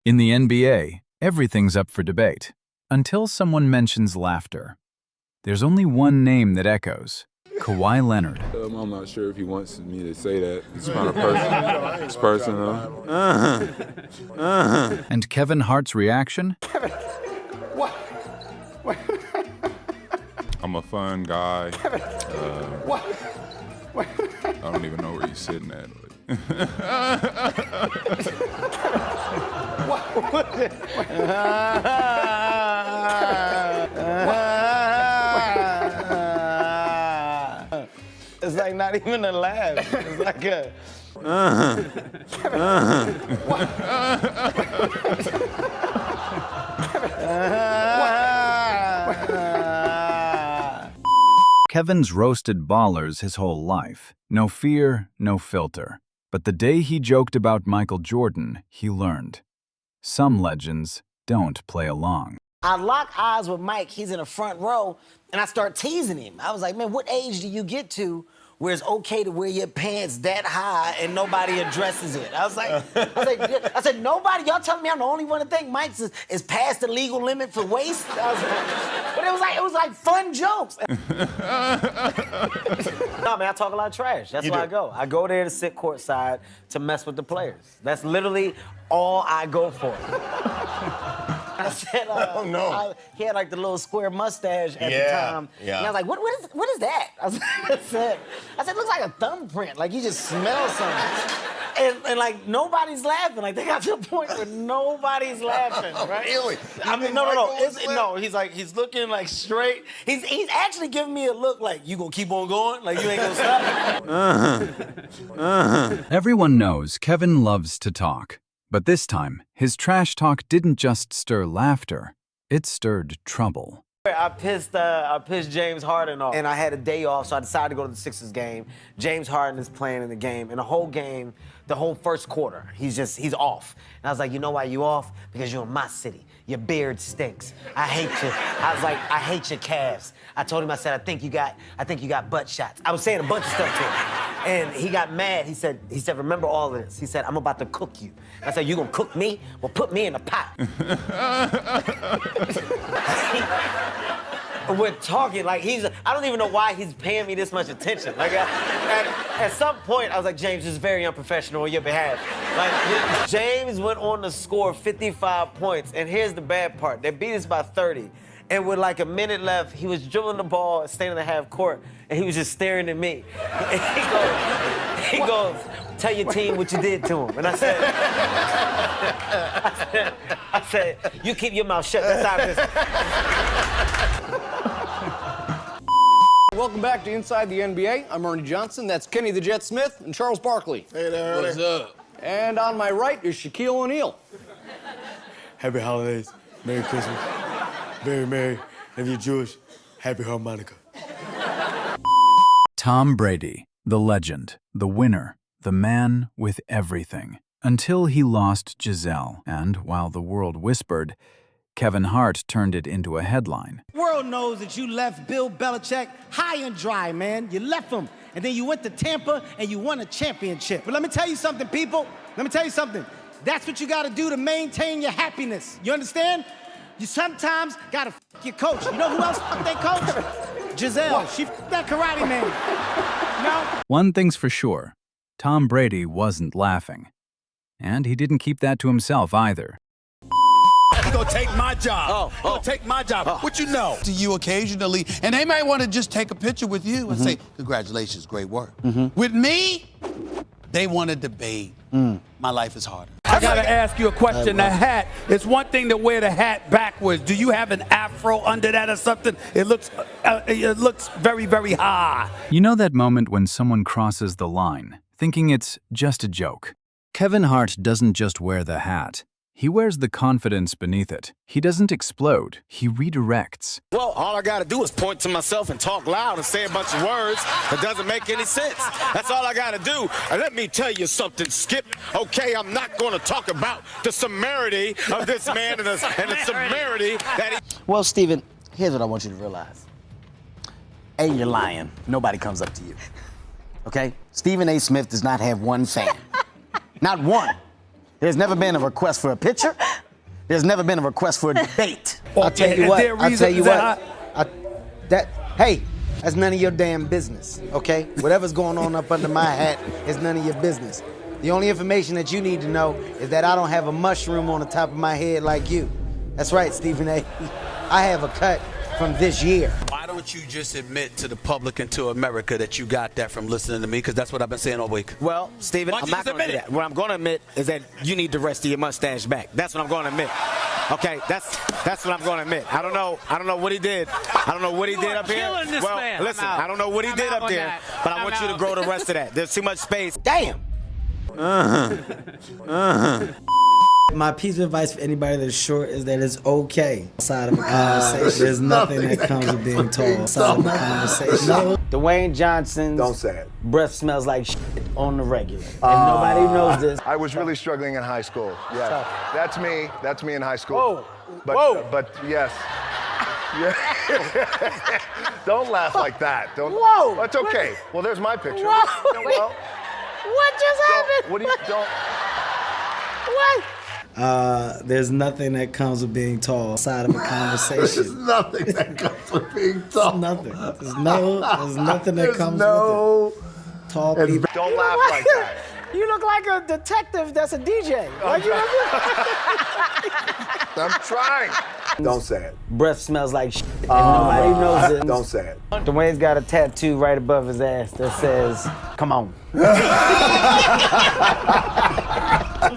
In the NBA, everything's up for debate, until someone mentions laughter. There's only one name that echoes: Kawhi Leonard. I'm not sure if he wants me to say that. It's kind of personal. It's personal. And Kevin Hart's reaction? Kevin, what? I'm a fun guy. Kevin, what? I don't even know where he's sitting at. It's like not even a laugh. It's like a. Kevin's roasted ballers his whole life. No fear, no filter. But the day he joked about Michael Jordan, he learned. Some legends don't play along. I lock eyes with Mike. He's in the front row, and I start teasing him. I was like, man, what age do you get to where it's okay to wear your pants that high and nobody addresses it? I said, nobody. Y'all telling me I'm the only one that think Mike's is past the legal limit for waist? But it was like fun jokes. No, man, I talk a lot of trash. That's why I go. I go there to sit courtside to mess with the players. That's literally all I go for. I said, oh, no. He had like the little square mustache at the time. Yeah. And I was like, what is that? I said, it looks like a thumbprint. Like you just smell something. And like nobody's laughing. Like they got to a point where nobody's laughing, right? Really? I mean, no. He's looking like straight. He's actually giving me a look like, you gonna keep on going? Like you ain't gonna stop? Everyone knows Kevin loves to talk. But this time, his trash talk didn't just stir laughter, it stirred trouble. I pissed James Harden off. And I had a day off, so I decided to go to the Sixers game. James Harden is playing in the game. And the whole game, the whole first quarter, he's off. And I was like, you know why you off? Because you're in my city. Your beard stinks. I hate you. I was like, I hate your calves. I told him, I said, I think you got butt shots. I was saying a bunch of stuff to him. And he got mad. He said, remember all of this. He said, I'm about to cook you. I said, you gonna cook me? Well, put me in a pot. We're talking like I don't even know why he's paying me this much attention. Like, at some point, I was like, James, this is very unprofessional on your behalf. Like, James went on to score 55 points, and here's the bad part. They beat us by 30. And with like a minute left, he was dribbling the ball, standing in the half court, and he was just staring at me. And he goes, tell your team what you did to him. And I said, you keep your mouth shut. That's how this. Welcome back to Inside the NBA. I'm Ernie Johnson. That's Kenny the Jet Smith and Charles Barkley. Hey there, What's up? And on my right is Shaquille O'Neal. Happy holidays. Merry Christmas. Very merry. If you're Jewish, happy harmonica. Tom Brady, the legend, the winner, the man with everything. Until he lost Giselle, and while the world whispered, Kevin Hart turned it into a headline. The world knows that you left Bill Belichick high and dry, man. You left him, and then you went to Tampa, and you won a championship. But let me tell you something, people. Let me tell you something. That's what you got to do to maintain your happiness. You understand? You sometimes got to f*** your coach. You know who else f***ed their coach? Giselle. She f***ed that karate man. No? One thing's for sure, Tom Brady wasn't laughing. And he didn't keep that to himself either. You're gonna take my job. You're gonna take my job. What you know? To you occasionally, and they might want to just take a picture with you and say, congratulations, great work. With me, they want to debate. My life is harder. I gotta ask you a question. The hat, it's one thing to wear the hat backwards. Do you have an afro under that or something? It looks very, very high. You know that moment when someone crosses the line, thinking it's just a joke? Kevin Hart doesn't just wear the hat. He wears the confidence beneath it. He doesn't explode. He redirects. Well, all I gotta do is point to myself and talk loud and say a bunch of words that doesn't make any sense. That's all I gotta do. And let me tell you something, Skip. Okay, I'm not gonna talk about the severity of this man and the severity that he... Well, Steven, here's what I want you to realize. A, you're lying. Nobody comes up to you. Okay? Stephen A. Smith does not have one fan. Not one. There's never been a request for a picture. There's never been a request for a debate. Well, I'll tell you is what. there a I'll reason- tell you is that what. Hey, that's none of your damn business, okay? Whatever's going on up under my hat is none of your business. The only information that you need to know is that I don't have a mushroom on the top of my head like you. That's right, Stephen A. I have a cut from this year. Why don't you just admit to the public and to America that you got that from listening to me? Because that's what I've been saying all week. Well, Steven, Why don't I'm you not just going to do admit that. What I'm going to admit is that you need the rest of your mustache back. That's what I'm going to admit. Okay, that's what I'm going to admit. I don't know what he did. I don't know what he did up here. Well, listen, I don't know what he did up there, but I want you to grow the rest of that. There's too much space. Damn. My piece of advice for anybody that's short is that it's okay. Outside of a conversation, there's nothing that comes with being tall. Outside of a conversation. Dwayne Johnson's Don't say it. breath smells like shit on the regular. And nobody knows this. I was really struggling in high school. Yeah, that's me. That's me in high school. Whoa. But, Whoa. But yes. Yeah. Don't laugh like that. Don't. Whoa. That's okay. Well, there's my picture. Whoa. No, well, What just happened? what do you don't? What? There's nothing that comes with being tall outside of a conversation. Nothing that comes with being tall. Nothing. There's nothing that comes with it. Tall people. Don't laugh like that. You look like a detective that's a DJ. I'm trying. Don't say it. Breath smells like shit, and nobody knows it. Don't say it. Dwayne's got a tattoo right above his ass that says, "Come on."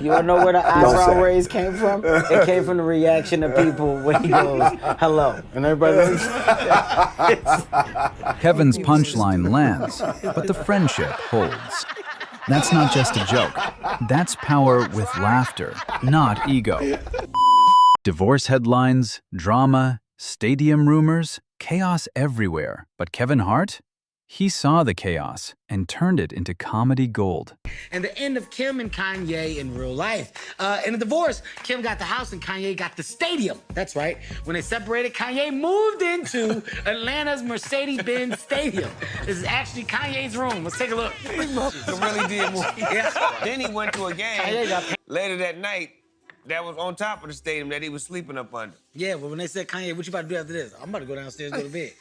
You wanna know where the eyebrow raise came from? It came from the reaction of people when he goes, "Hello," and everybody. Kevin's punchline lands, but the friendship holds. That's not just a joke. That's power with laughter, not ego. Divorce headlines, drama, stadium rumors, chaos everywhere. But Kevin Hart? He saw the chaos and turned it into comedy gold. And the end of Kim and Kanye in real life. In the divorce, Kim got the house and Kanye got the stadium. That's right. When they separated, Kanye moved into Atlanta's Mercedes-Benz Stadium. This is actually Kanye's room. Let's take a look. He really did move. Yeah. Then he went to a game Kanye got later that night that was on top of the stadium that he was sleeping up under. Yeah, but when they said, "Kanye, what you about to do after this?" I'm about to go downstairs and go to bed.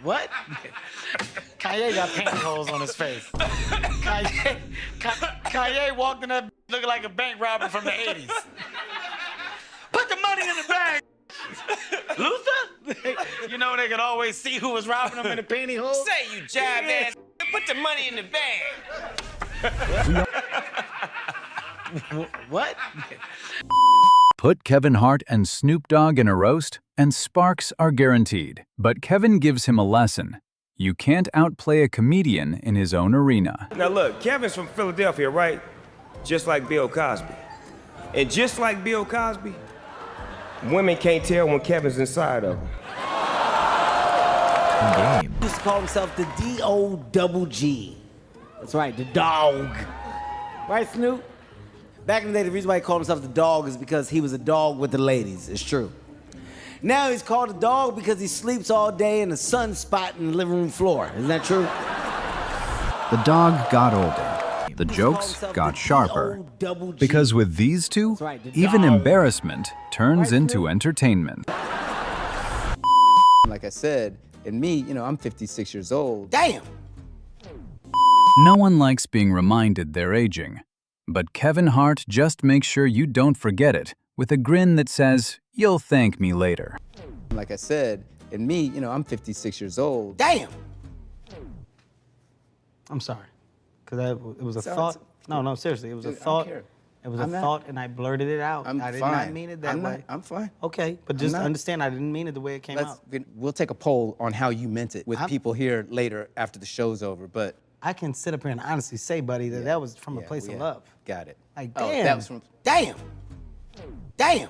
What? Kanye got pantyhose on his face. Kanye walked in that looking like a bank robber from the 80s. Put the money in the bag. Luther? You know they could always see who was robbing them in the pantyhose. Say you jive ass. Put the money in the bag. What? Put Kevin Hart and Snoop Dogg in a roast, and sparks are guaranteed. But Kevin gives him a lesson. You can't outplay a comedian in his own arena. Now look, Kevin's from Philadelphia, right? Just like Bill Cosby. And just like Bill Cosby, women can't tell when Kevin's inside of them. He used to call himself the D-O-double-G. That's right, the dog. Right, Snoop? Back in the day, the reason why he called himself the dog is because he was a dog with the ladies. It's true. Now he's called a dog because he sleeps all day in a sunspot in the living room floor. Isn't that true? The dog got older. The jokes got sharper. Because with these two, even embarrassment turns into entertainment. Like I said, in me, I'm 56 years old. Damn! No one likes being reminded they're aging. But Kevin Hart just makes sure you don't forget it with a grin that says, "You'll thank me later." Like I said, in me, I'm 56 years old. Damn! I'm sorry. Because it was a thought. No, seriously. It was a thought. It was a thought, and I blurted it out. I did not mean it that way. I'm fine. Okay, but just understand I didn't mean it the way it came out. We'll take a poll on how you meant it with people here later after the show's over, but... I can sit up here and honestly say, buddy, that was from a place of love. Got it. Like, Oh, damn. that was from... Damn. Damn.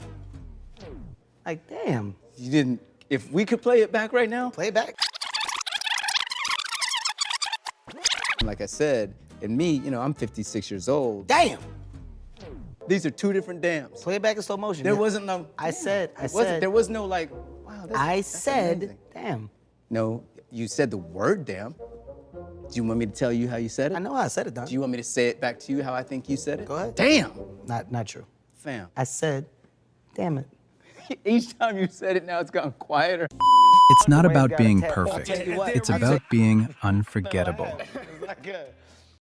Like, damn. You didn't... If we could play it back right now? Play it back. Like I said, in me, I'm 56 years old. Damn. These are two different dams. Play it back in slow motion. There wasn't no... I said. There was no like, wow, that's I said, amazing. damn. No, you said the word damn. Do you want me to tell you how you said it? I know how I said it, Don. Do you want me to say it back to you how I think you said it? Go ahead. Damn! Not true. Fam. I said, damn it. Each time you said it, now it's gotten quieter. It's not Wayne's about got a being tap. I'll perfect. tell you what. It's about being unforgettable. It's not good.